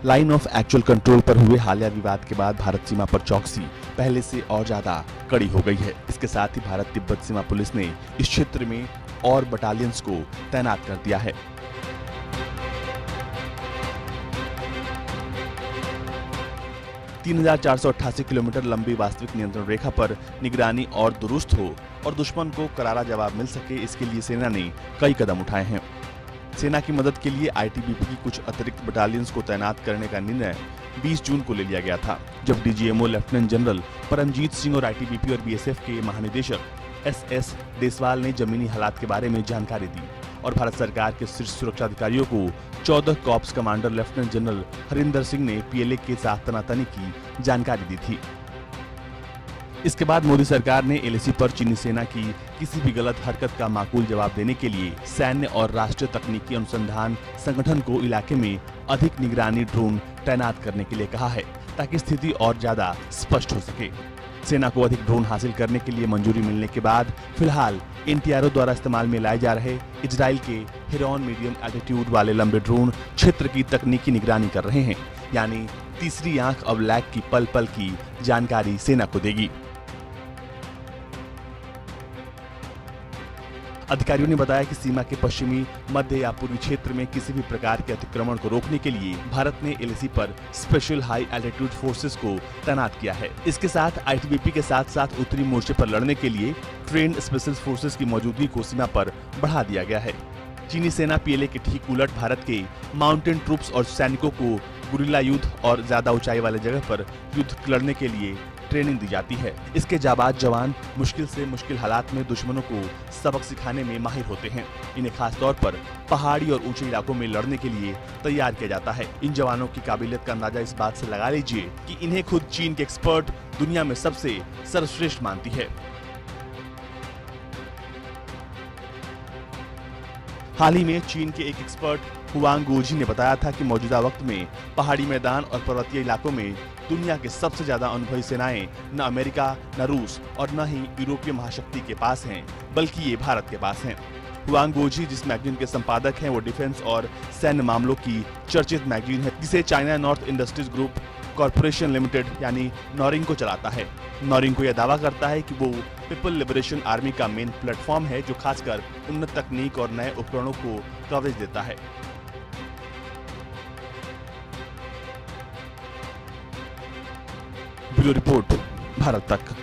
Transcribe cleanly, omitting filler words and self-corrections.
Line of actual control पर हुए हालिया विवाद के बाद भारत सीमा पर चौकसी पहले से और ज्यादा कड़ी हो गई है। इसके साथ ही भारत तिब्बत सीमा पुलिस ने इस क्षेत्र में और बटालियंस को तैनात कर दिया है। (3,488 किलोमीटर लंबी वास्तविक नियंत्रण रेखा पर निगरानी और दुरुस्त हो और दुश्मन को करारा जवाब मिल सके, इसके लिए सेना ने कई कदम उठाए हैं। सेना की मदद के लिए आईटीबीपी की कुछ अतिरिक्त बटालियंस को तैनात करने का निर्णय 20 जून को ले लिया गया था, जब DGMO lieutenant general Paramjit Singh और आईटीबीपी और बीएसएफ के महानिदेशक एसएस देसवाल ने जमीनी हालात के बारे में जानकारी दी और भारत सरकार के शीर्ष सुरक्षा अधिकारियों को 14 corps commander lieutenant general Harinder Singh ने पीएलए के साथ तनातनी की जानकारी दी थी। इसके बाद मोदी सरकार ने एलएसी पर चीनी सेना की किसी भी गलत हरकत का माकूल जवाब देने के लिए सैन्य और राष्ट्रीय तकनीकी अनुसंधान संगठन को इलाके में अधिक निगरानी ड्रोन तैनात करने के लिए कहा है, ताकि स्थिति और ज्यादा स्पष्ट हो सके। सेना को अधिक ड्रोन हासिल करने के लिए मंजूरी मिलने के बाद फिलहाल एनटीआरओ द्वारा इस्तेमाल में लाए जा रहे इजराइल के हेरॉन मीडियम एल्टीट्यूड वाले लंबे ड्रोन क्षेत्र की तकनीकी निगरानी कर रहे हैं, यानी तीसरी आंख अब लैग की पल पल की जानकारी सेना को देगी। अधिकारियों ने बताया कि सीमा के पश्चिमी, मध्य या पूर्वी क्षेत्र में किसी भी प्रकार के अतिक्रमण को रोकने के लिए भारत ने एलएसी पर स्पेशल हाई एल्टीट्यूड फोर्सेस को तैनात किया है। इसके साथ आईटीबीपी के साथ साथ उत्तरी मोर्चे पर लड़ने के लिए ट्रेन्ड स्पेशल फोर्सेस की मौजूदगी को सीमा पर बढ़ा दिया गया है। चीनी सेना पीएलए के ठीक उलट भारत के माउंटेन ट्रूप्स और सैनिकों को गुरिल्ला युद्ध और ज्यादा ऊंचाई वाले जगह पर युद्ध लड़ने के लिए ट्रेनिंग दी जाती है। इसके जाबाज जवान मुश्किल से मुश्किल हालात में दुश्मनों को सबक सिखाने में माहिर होते हैं। इन्हें खास तौर पर पहाड़ी और ऊंचे इलाकों में लड़ने के लिए तैयार किया जाता है। इन जवानों की काबिलियत का अंदाजा इस बात से लगा लीजिए कि इन्हें खुद चीन के एक्सपर्ट दुनिया में सबसे सर्वश्रेष्ठ मानती है। हाल ही में चीन के एक एक्सपर्ट हुआंग गुओजी ने बताया था कि मौजूदा वक्त में पहाड़ी मैदान और पर्वतीय इलाकों में दुनिया के सबसे ज्यादा अनुभवी सेनाएं न अमेरिका, न रूस और न ही यूरोपीय महाशक्ति के पास हैं, बल्कि ये भारत के पास हैं। हुआंग गुओजी जिस मैगजीन के संपादक हैं, वो डिफेंस और सैन्य मामलों की चर्चित मैगजीन है, जिसे China north industries group corporation limited यानी नॉरिंग को चलाता है। नॉरिंग को यह दावा करता है कि वो पीपल लिबरेशन आर्मी का मेन प्लेटफॉर्म है, जो खासकर उन्नत तकनीक और नए उपकरणों को कवरेज देता है। ब्यूरो रिपोर्ट, भारत तक।